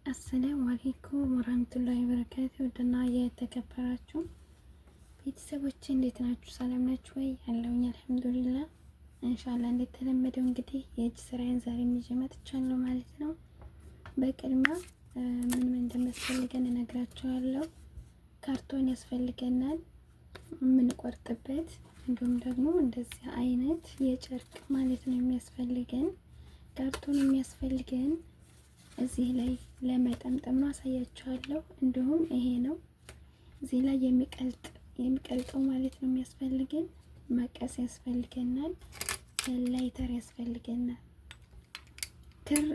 አሰላሙ አለይኩም ወራህመቱላሂ ወበረካቱ። ወደና የተከበራችሁ ቤተሰቦቼ እንዴት ናችሁ? ሰላም ናችሁ ወይ? አለሁኝ አልሐምዱሊላህ። ኢንሻአላህ እንደተለመደው እንግዲህ የእጅ ስራዬን ዛሬ ይዤ መጥቻለሁ ማለት ነው። በቅድሚያ ምን እንደሚያስፈልገን እነግራችኋለሁ። ካርቶን ያስፈልገናል የምንቆርጥበት፣ እንዲሁም ደግሞ እንደዚህ አይነት የጨርቅ ማለት ነው የሚያስፈልገን። ካርቶን የሚያስፈልገን እዚህ ላይ ለመጠምጠም ነው አሳያችኋለሁ። እንዲሁም ይሄ ነው እዚህ ላይ የሚቀልጠው ማለት ነው የሚያስፈልገን። መቀስ ያስፈልገናል፣ ላይተር ያስፈልገናል፣ ክር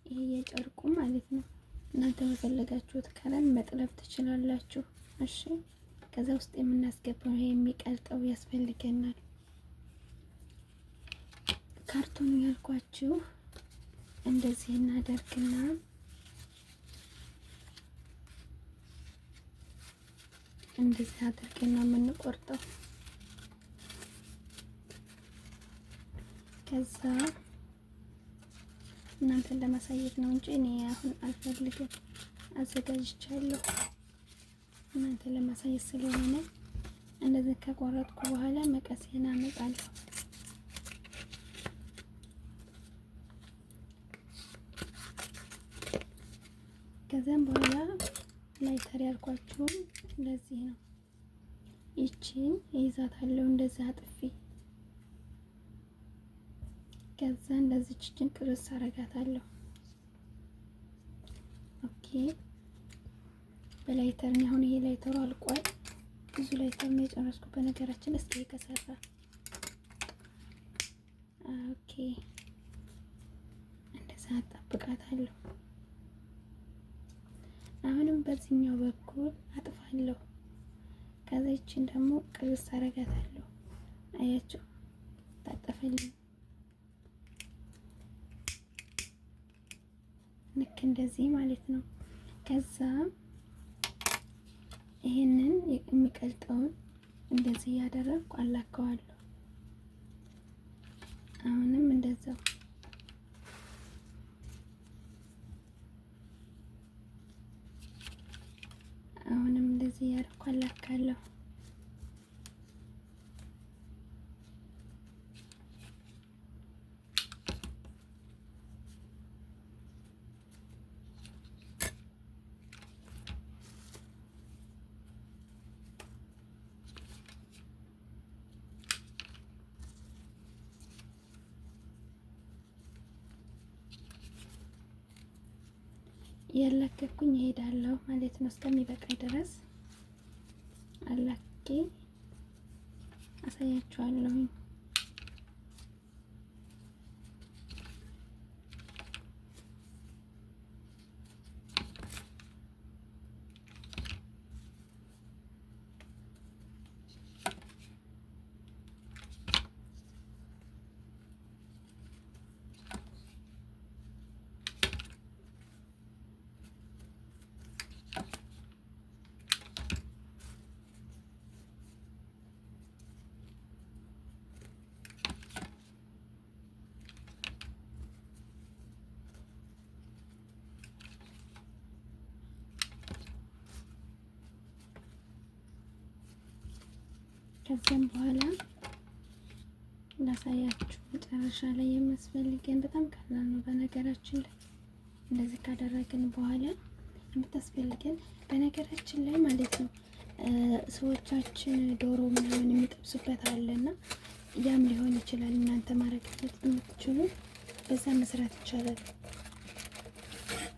ይሄ የጨርቁ ማለት ነው። እናንተ በፈለጋችሁት ከለር መጥለብ ትችላላችሁ። እሺ፣ ከዛ ውስጥ የምናስገባው ይሄ የሚቀልጠው ያስፈልገናል። ካርቶኑ ያልኳችሁ እንደዚህ እናደርግና እንደዚህ አድርገን ነው የምንቆርጠው። ከዛ እናንተን ለማሳየት ነው እንጂ እኔ አሁን አልፈልግም፣ አዘጋጅቻለሁ። እናንተን ለማሳየት ስለሆነ እንደዚህ ከቆረጥኩ በኋላ መቀሴን አመጣለሁ። ከዛም በኋላ ላይተር ያልኳችሁን እንደዚህ ነው። ይቺን ይዛታለሁ እንደዚህ አጥፊ። ከዛ እንደዚህ ቺችን ቅርስ አረጋታለሁ። ኦኬ፣ በላይተር ነው። አሁን ይሄ ላይተሩ አልቋል። ብዙ ላይተር ነው የጨረስኩት በነገራችን። እስኪ ከሰራ ኦኬ፣ እንደዛ አጣብቃታለሁ። አሁንም በዚህኛው በኩል አጥፋለሁ። ከዛ ይችን ደግሞ ቅርስ አረጋታለሁ። አያችሁ፣ ታጠፈልኝ። ልክ እንደዚህ ማለት ነው። ከዛ ይሄንን የሚቀልጠውን እንደዚህ እያደረግኩ አላከዋለሁ። አሁንም እንደዛው እንደዚህ ያደርኩ አላካለሁ። ያላከኩኝ እሄዳለሁ ማለት ነው። እስከሚበቃኝ ድረስ አላኬ አሳያችኋለሁ። ከዚያም በኋላ ላሳያችሁ መጨረሻ ላይ የሚያስፈልገን በጣም ቀላል ነው። በነገራችን ላይ እንደዚህ ካደረግን በኋላ የምታስፈልገን በነገራችን ላይ ማለት ነው ሰዎቻችን ዶሮ ምናምን የሚጠብሱበት አለና ያም ሊሆን ይችላል። እናንተ ማድረግ የምትችሉ በዛ መስራት ይቻላል።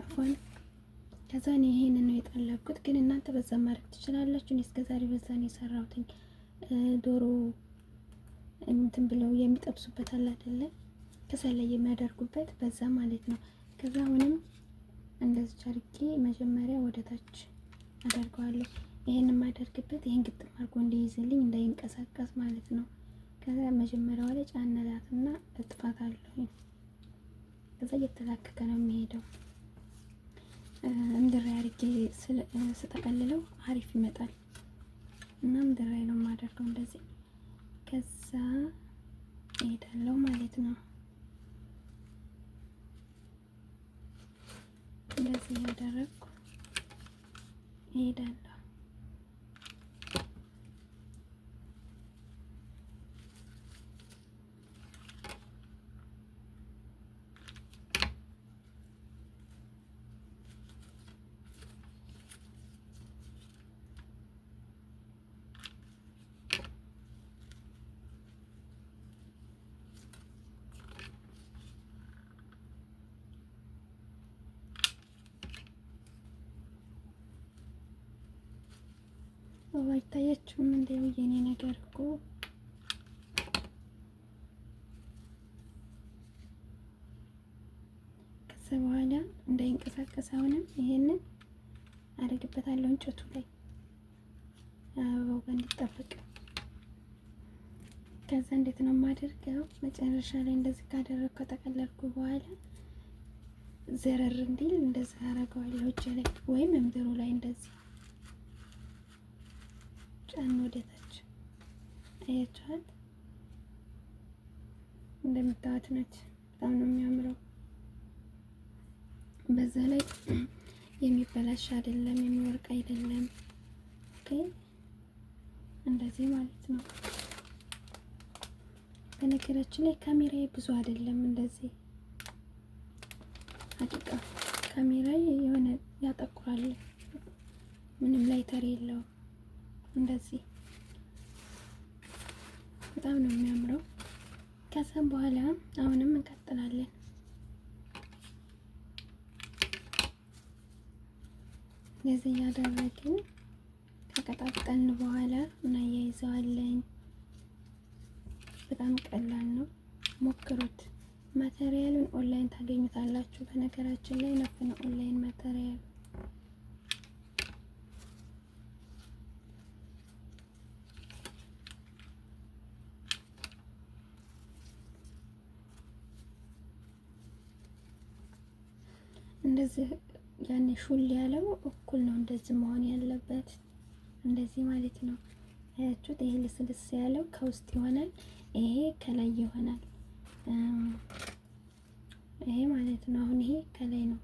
አሁን ከዛ እኔ ይሄንን ነው የጠለብኩት፣ ግን እናንተ በዛ ማድረግ ትችላላችሁ። እኔ እስከዛሬ በዛ ነው የሰራሁትኝ። ዶሮ እንትን ብለው የሚጠብሱበት አለ አይደለ? ከሰል ላይ የሚያደርጉበት በዛ ማለት ነው። ከዛ አሁንም እንደዚህ አድርጌ መጀመሪያ ወደ ታች አደርገዋለሁ። ይሄን የማደርግበት ይሄን ግጥም አድርጎ እንዲይዝልኝ እንዳይንቀሳቀስ ማለት ነው። ከዛ መጀመሪያው ላይ ጫነላትና እጥፋታለሁ። ከዛ እየተላከከ ነው የሚሄደው። እንድራ አድርጌ ስጠቀልለው አሪፍ ይመጣል። እና ምድር ላይ ነው የማደርገው እንደዚህ። ከዛ እሄዳለሁ ማለት ነው። እንደዚህ እያደረግኩ እሄዳለሁ። አይታያችሁም እንዴ? የኔ ነገር እኮ ከዛ በኋላ እንዳይንቀሳቀስ አሁንም ይሄንን አደርግበታለሁ እንጨቱ ላይ አበባው ጋር እንዲጣበቅ። ከዛ እንዴት ነው የማደርገው? መጨረሻ ላይ እንደዚህ ካደረግኩ ከጠቀለልኩ በኋላ ዘረር እንዲል እንደዚህ አደርገዋለሁ እጄ ላይ ወይም ምድሩ ላይ እንደዚህ ጫን ወደታች። አያችኋት? እንደምታዩት ነች። በጣም ነው የሚያምረው። በዛ ላይ የሚበላሽ አይደለም፣ የሚወርቅ አይደለም። ኦኬ እንደዚህ ማለት ነው። በነገራችን ላይ ካሜራዬ ብዙ አይደለም። እንደዚህ ሀቂቃ ካሜራዬ የሆነ ያጠቁራል፣ ምንም ላይተር የለውም። እንደዚህ በጣም ነው የሚያምረው። ከዛም በኋላ አሁንም እንቀጥላለን። እንደዚህ እያደረግን ከቀጣጠልን በኋላ እናያይዘዋለን። በጣም ቀላል ነው፣ ሞክሩት። ማቴሪያሉን ኦንላይን ታገኙታላችሁ። በነገራችን ላይ ነፍ ነው ኦንላይን ማቴሪያል። እንደዚህ ያኔ ሹል ያለው እኩል ነው እንደዚህ መሆን ያለበት፣ እንደዚህ ማለት ነው። አያችሁት? ይሄ ልስልስ ያለው ከውስጥ ይሆናል፣ ይሄ ከላይ ይሆናል። ይሄ ማለት ነው። አሁን ይሄ ከላይ ነው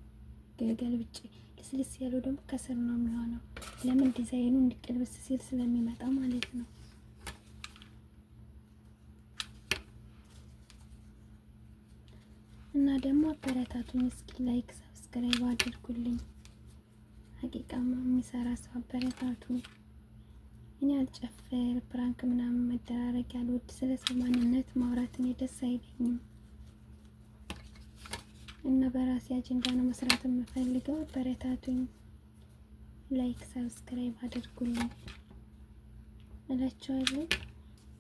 ገልብጬ፣ ልስልስ ያለው ደግሞ ከስር ነው የሚሆነው። ለምን? ዲዛይኑ እንዲቀልበስ ሲል ስለሚመጣ ማለት ነው። እና ደግሞ አበረታቱኝ እስኪ ላይክ ሰብስክራይብ አድርጉልኝ። ሀቂቃማ የሚሰራ ሰው አበረታቱ። እኔ አልጨፍር ፕራንክ ምናምን መደራረግ ያልወድ፣ ስለ ሰው ማንነት ማውራት እኔ ደስ አይለኝም እና በራሴ አጀንዳ ነው መስራት የምፈልገው። አበረታቱኝ፣ ላይክ ሰብስክራይብ አድርጉልኝ እላችኋለሁ።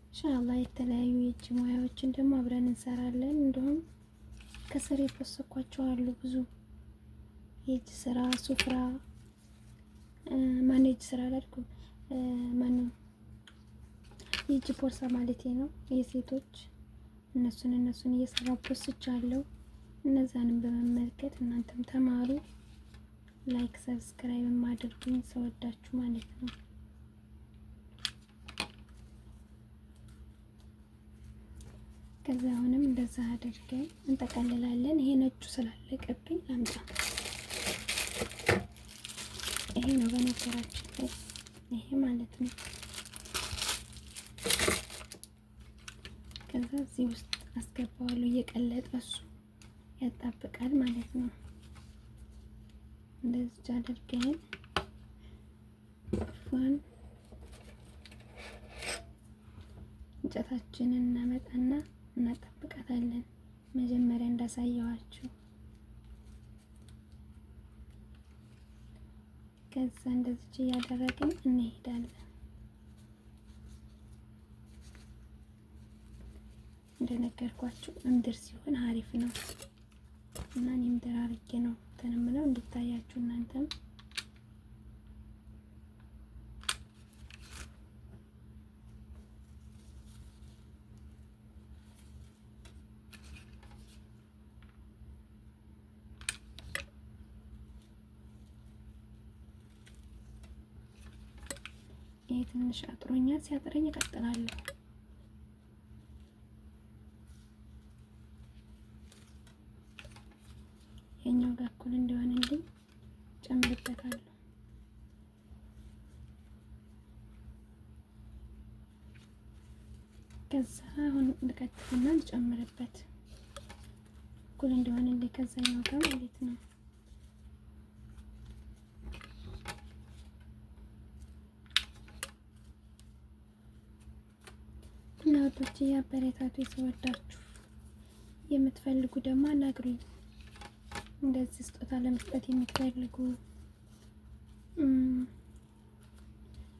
ኢንሻአላህ የተለያዩ የእጅ ሙያዎችን ደግሞ አብረን እንሰራለን። እንዲሁም ከስር የፖሰኳቸው አሉ ብዙ የእጅ ስራ፣ ሱፍራ ማን የእጅ ስራ አላልኩም፣ ማነው የእጅ ቦርሳ ማለቴ ነው የሴቶች። እነሱን እየሰራሁ ፖስቻለሁ። እነዛንም በመመልከት እናንተም ተማሩ። ላይክ ሰብስክራይብ ማድርጉኝ ሰወዳችሁ ማለት ነው። ከዛ አሁንም እንደዛ አድርገን እንጠቀልላለን። ይሄ ነጩ ስላለቀብኝ ላምጣ። ይሄ ነው በነገራችን ላይ ይሄ ማለት ነው። ከዛ እዚህ ውስጥ አስገባዋለሁ። እየቀለጠ እሱ ያጣብቃል ማለት ነው። እንደዚህ አድርገን ፋን እንጨታችንን እናመጣና እናጣብቃታለን። መጀመሪያ እንዳሳየዋችሁ። ከዛ እንደዚህ እያደረግን እንሄዳለን። እንደነገርኳችሁ እምድር ሲሆን አሪፍ ነው እና እኔ ምድር አድርጌ ነው ተነምለው እንድታያችሁ እናንተም ይሄ ትንሽ አጥሮኛል። ሲያጥረኝ እቀጥላለሁ። የኛው ጋር እኩል እንዲሆንልኝ ከዛ አሁን ልቀጥልና ልጨምርበት እኩል እንደሆነልኝ ከዛኛው ጋር ማለት ነው። እና ወዶች ያበረታቱ የተወዳችሁ የምትፈልጉ ደግሞ አናግሩኝ። እንደዚህ ስጦታ ለመስጠት የምትፈልጉ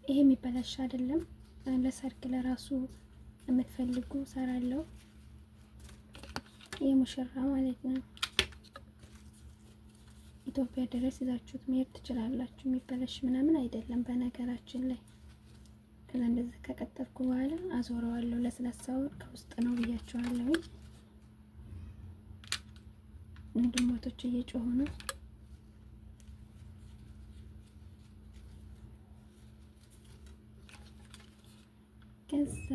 ይሄ የሚበላሽ አይደለም። ለሰርግ ለራሱ የምትፈልጉ ሰራለሁ። የሙሽራ ማለት ነው። ኢትዮጵያ ድረስ ይዛችሁት መሄድ ትችላላችሁ። የሚበላሽ ምናምን አይደለም በነገራችን ላይ። ከዛ እንደዚህ ከቀጠልኩ በኋላ አዞረዋለሁ። ለስላሳውን ከውስጥ ነው ብያቸዋለሁ። ድመቶች እየጮሁ ነው። ከዛ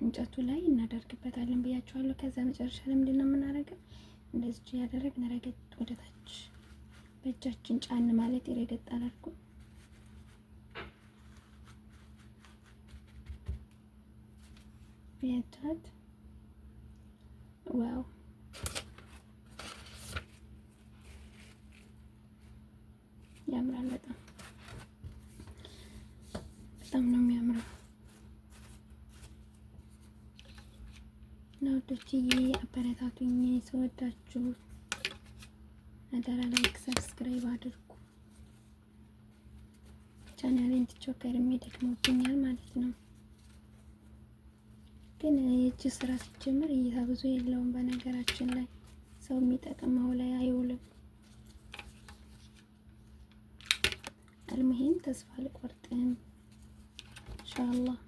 እንጨቱ ላይ እናደርግበታለን ብያቸዋለሁ። ከዛ መጨረሻ ላይ ምንድነው የምናደርገው? እንደዚህ ያደረግን ረገጥ ወደታች በእጃችን ጫን ማለት ይረገጥ አላልኩ። ቢያታት ዋው ያምራል። በጣም ነው የሚያምረው። ናውዶችዬ አበረታቱኝ። ስወዳችሁ አደራ ላይክ ሰብስክራይብ አድርጉ። ቻናሌን ትቾከር የሚደክመውብኛል ማለት ነው። ግን የእጅ ስራ ሲጀምር እይታ ብዙ የለውም። በነገራችን ላይ ሰው የሚጠቅመው ላይ አይውልም። አልሙሂም ተስፋ አልቆርጥም ኢንሻአላህ።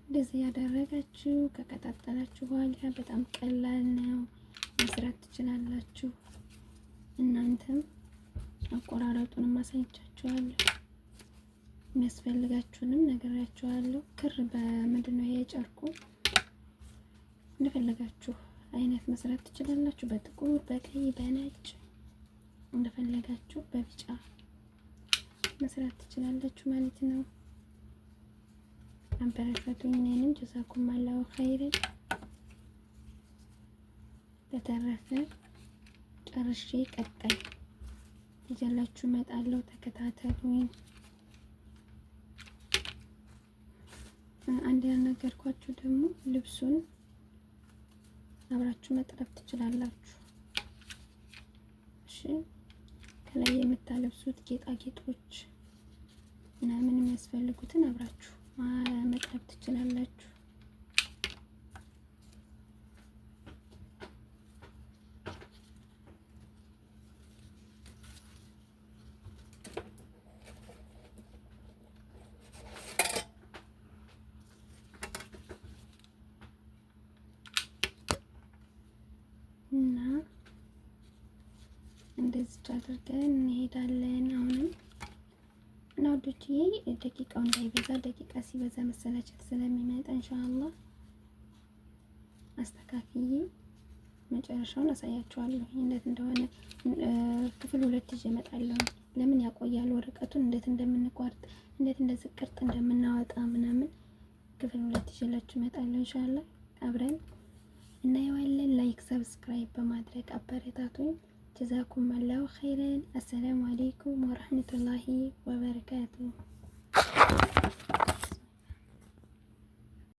እንደዚህ ያደረጋችሁ ከቀጣጠላችሁ በኋላ በጣም ቀላል ነው፣ መስራት ትችላላችሁ። እናንተም አቆራረጡንም አሳይቻችኋለሁ፣ የሚያስፈልጋችሁንም ነግራችኋለሁ። ክር በምንድነው የጨርቁ እንደፈለጋችሁ አይነት መስራት ትችላላችሁ። በጥቁር፣ በቀይ፣ በነጭ እንደፈለጋችሁ በቢጫ መስራት ትችላላችሁ ማለት ነው። አበረታቱኝ። እኔንም ጀዛኩም አላሁ ኸይረን። በተረፈ ጨርሼ ቀጣይ ይዤላችሁ እመጣለሁ። ተከታተሉኝ። አንድ ያልነገርኳችሁ ደግሞ ልብሱን አብራችሁ መጥለፍ ትችላላችሁ። እሺ፣ ከላይ የምታለብሱት ጌጣጌጦች ምናምን የሚያስፈልጉትን አብራችሁ መጥለፍ ትችላላችሁ። እና እንደዚህ አድርገን እንሄዳለን። አሁንም እና ወዶችዬ ደቂቃው እንዳይበዛ፣ ደቂቃ ሲበዛ መሰላቸት ስለሚመጣ ኢንሻአላህ አስተካክዬ መጨረሻውን አሳያችኋለሁ እንዴት እንደሆነ። ክፍል 2 ይዤ እመጣለሁ። ለምን ያቆያል ወረቀቱን እንዴት እንደምንቆርጥ እንዴት እንደዚህ ቅርጥ እንደምናወጣ ምናምን ክፍል 2 ይዤላችሁ እመጣለሁ ኢንሻአላህ። አብረን እናየዋለን። ላይክ ሰብስክራይብ በማድረግ አበረታቱኝ። ጀዛኩም አላሁ ኸይረን። አሰላሙ አለይኩም ወራህመቱላሂ ወበረካቱ።